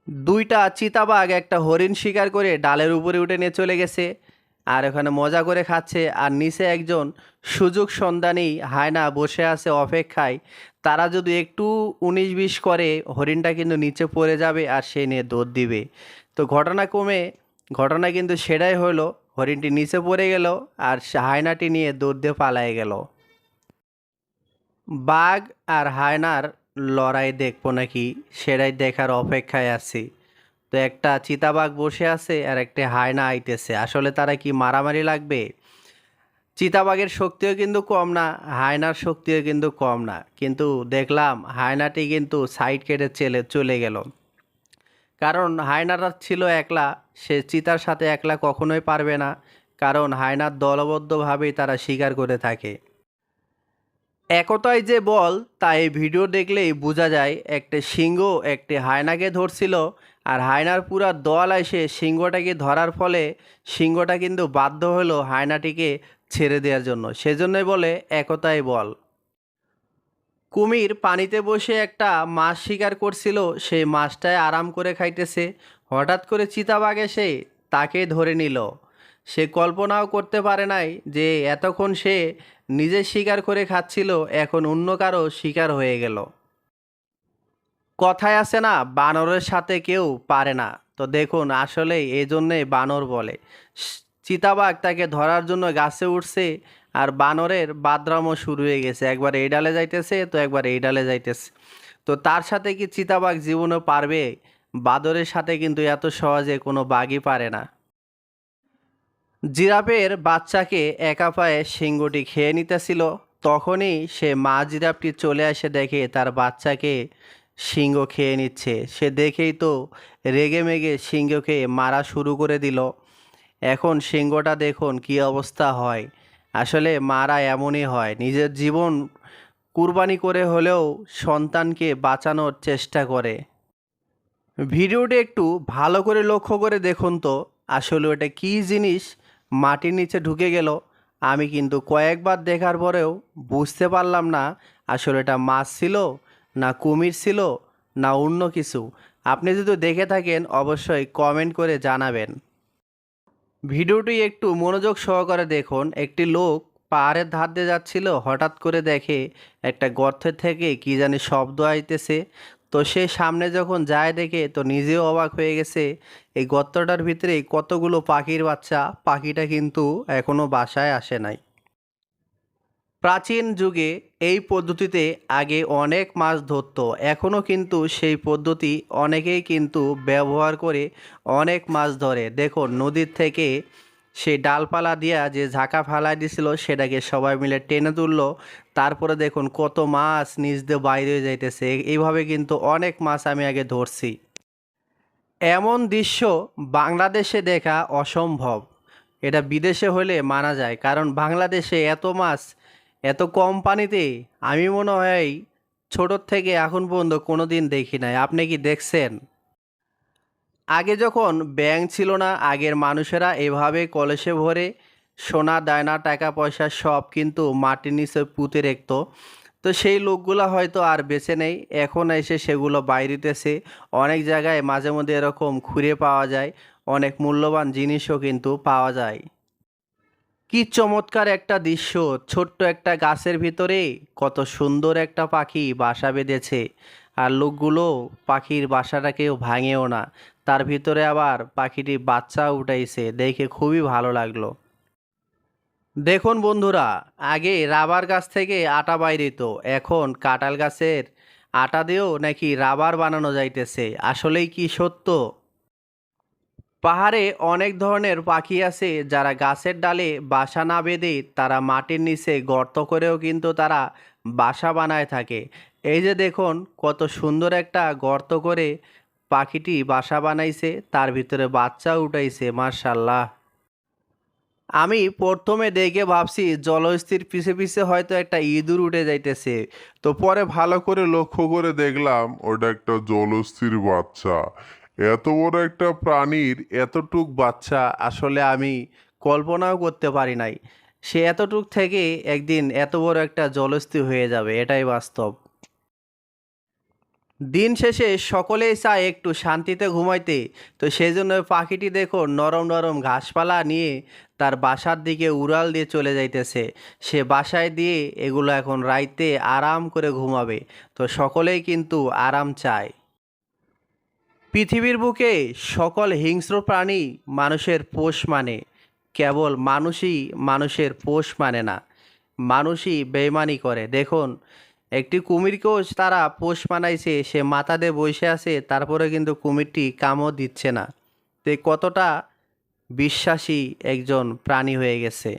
দুইটা চিতাবাঘ একটা হরিণ শিকার করে ডালের উপরে উঠে নিয়ে চলে গেছে। আর ওখানে মজা করে খাচ্ছে, আর নিচে একজন সুযোগ সন্ধানী হায়না বসে আছে অপেক্ষায়। তারা যদি একটু 19-20 করে হরিণটা কিন্তু নিচে পড়ে যাবে আর সে নিয়ে দৌড় দিবে। তো ঘটনা কিন্তু সেটাই হলো। হরিণটি নিচে পড়ে গেল আর হায়নাটি নিয়ে দৌড় দিয়ে পালায়ে গেল। বাঘ আর হায়নার লড়াই দেখবো নাকি, সেটাই দেখার অপেক্ষায় আছি। তো একটা চিতাবাঘ বসে আছে আর একটা হায়না আইতেছে, আসলে তারা কি মারামারি লাগবে? চিতাবাঘের শক্তিও কিন্তু কম না, হায়নার শক্তিও কিন্তু কম না, কিন্তু দেখলাম হায়নাটি কিন্তু সাইড কেটে চলে গেল। কারণ হায়নারা ছিল একলা, সে চিতার সাথে একলা কখনোই পারবে না, কারণ হায়নার দলবদ্ধভাবেই তারা শিকার করে থাকে। একতাই যে বল, তা এই ভিডিও দেখলেই বোঝা যায়। একটা সিংহ একটি হায়নাকে ধরছিল, আর হায়নার পুরা দল এসে সিংহটাকে ধরার ফলে সিংহটা কিন্তু বাধ্য হলো হায়নাটিকে ছেড়ে দেওয়ার জন্য। সেজন্যই বলে একতাই বল। কুমির পানিতে বসে একটা মাছ শিকার করছিল, সেই মাছটায় আরাম করে খাইতেছে। হঠাৎ করে চিতাবাঘ এসে তাকে ধরে নিল। সে কল্পনাও করতে পারে নাই যে এতক্ষণ সে নিজে শিকার করে খাচ্ছিল, এখন অন্য কারো শিকার হয়ে গেল। কথায় আছে না, বানরের সাথে কেউ পারে না। তো দেখুন, আসলেই এই জন্যেই বানর বলে। চিতাবাঘ তাকে ধরার জন্য গাছে উঠছে, আর বানরের বাদরামও শুরু হয়ে গেছে, একবার এই ডালে যাইতেছে তো একবার এই ডালে যাইতেছে। তো তার সাথে কি চিতাবাঘ জীবনে পারবে? বাদরের সাথে কিন্তু এত সহজে কোনো বাঘই পারে না। জিরাফের বাচ্চাকে একা পায়ে সিংহটি খেয়ে নিতেছিল, তখনই সে মা জিরাফটি চলে আসে, দেখে তার বাচ্চাকে সিংহ খেয়ে নিচ্ছে। সে দেখেই তো রেগে মেগে সিংহকে মারা শুরু করে দিল। এখন সিংহটা দেখুন কি অবস্থা হয়। আসলে মারা এমনই হয়, নিজের জীবন কুরবানি করে হলেও সন্তানকে বাঁচানোর চেষ্টা করে। ভিডিওটি একটু ভালো করে লক্ষ্য করে দেখুন তো, আসলে ওটা কী জিনিস মাটির নিচে ঢুকে গেল। আমি কিন্তু কয়েকবার দেখার পরেও বুঝতে পারলাম না আসলে এটা মাছ ছিল, না কুমির ছিল, না অন্য কিছু। আপনি যদি দেখে থাকেন অবশ্যই কমেন্ট করে জানাবেন। ভিডিওটি একটু মনোযোগ সহকারে দেখুন। একটি লোক পাহাড়ের ধার দিয়ে যাচ্ছিল, হঠাৎ করে দেখে একটা গর্তের থেকে কি জানি শব্দ আইতেছে। তো সে সামনে যখন যায় দেখে তো নিজেও অবাক হয়ে গেছে, এই গর্তটার ভিতরে কতগুলো পাখির বাচ্চা। পাখিটা কিন্তু এখনো বাসায় আসে নাই। প্রাচীন যুগে এই পদ্ধতিতে আগে অনেক মাছ ধরতো, এখনও কিন্তু সেই পদ্ধতি অনেকেই কিন্তু ব্যবহার করে অনেক মাছ ধরে। দেখুন, নদীর থেকে সেই ডালপালা দিয়া যে ঝাঁকা ফেলাই দিছিল সেটাকে সবাই মিলে টেনে তুললো। তারপরে দেখুন কত মাছ নিচ দিয়ে বাইরে হয়ে যাইতেছে। এইভাবে কিন্তু অনেক মাছ আমি আগে ধরছি। এমন দৃশ্য বাংলাদেশে দেখা অসম্ভব। এটা বিদেশে হলে মানা যায়, কারণ বাংলাদেশে এত মাছ এত কম পানিতে আমি মনে হয় ছোটোর থেকে এখন পর্যন্ত কোনো দিন দেখি নাই। আপনি কি দেখছেন? আগে যখন ব্যাংক ছিল না, আগের মানুষেরা এভাবে কলসে ভরে সোনা দায়না টাকা পয়সা সব কিন্তু মাটির নিচে পুঁতে রাখতো। তো সেই লোকগুলা হয়তো আর বেঁচে নেই, এখন এসে সেগুলো বাইরেতেছে। অনেক জায়গায় মাঝে মধ্যে এরকম খুঁড়ে পাওয়া যায়, অনেক মূল্যবান জিনিসও কিন্তু পাওয়া যায়। কি চমৎকার একটা দৃশ্য! ছোট্ট একটা গাছের ভিতরে কত সুন্দর একটা পাখি বাসা বেঁধেছে, আর লোকগুলো পাখির বাসাটাকেও ভাঙেও না। তার ভিতরে আবার পাখিটি বাচ্চা উঠাইছে, দেখে খুবই ভালো লাগলো। দেখুন বন্ধুরা, আগে রাবার গাছ থেকে আটা বাইরিত, এখন কাঁঠাল গাছের আটা দিয়েও নাকি রাবার বানানো যাইতেছে। আসলেই কি সত্য? পাহাড়ে অনেক ধরনের পাখি আছে যারা গাছের ডালে বাসা না বেঁধে তারা মাটির নিচে গর্ত করেও কিন্তু তারা বাসা বানায় থাকে। এই যে দেখুন কত সুন্দর একটা গর্ত করে পাখিটি বাসা বানাইছে, তার ভিতরে বাচ্চা উঠাইছে, মার্শাল্লাহ। আমি প্রথমে দেখে ভাবছি জলহস্তির পিছে পিছে হয়তো একটা ইঁদুর উঠে যাইতেছে। তো পরে ভালো করে লক্ষ্য করে দেখলাম ওটা একটা জলহস্তির বাচ্চা। এত বড় একটা প্রাণীর এতটুক বাচ্চা আসলে আমি কল্পনাও করতে পারি নাই। সে এতটুক থেকে একদিন এত বড় একটা জলহস্তী হয়ে যাবে, এটাই বাস্তব। দিন শেষে সকলেই চায় একটু শান্তিতে ঘুমাইতে, তো সেই জন্য ওই পাখিটি দেখো নরম নরম ঘাসপালা নিয়ে তার বাসার দিকে উড়াল দিয়ে চলে যাইতেছে। সে বাসায় দিয়ে এগুলো এখন রাইতে আরাম করে ঘুমাবে। তো সকলেই কিন্তু আরাম চায়। পৃথিবীর বুকে সকল হিংস্র প্রাণী মানুষের পোষ মানে, কেবল মানুষই মানুষের পোষ মানে না, মানুষই বেইমানি করে। দেখুন, একটি কুমিরকেও তারা পোষ মানাইছে, সে মাথা দিয়ে বসে আছে, তারপরে কিন্তু কুমিরটি কামও দিচ্ছে না। তো কতটা বিশ্বাসী একজন প্রাণী হয়ে গেছে।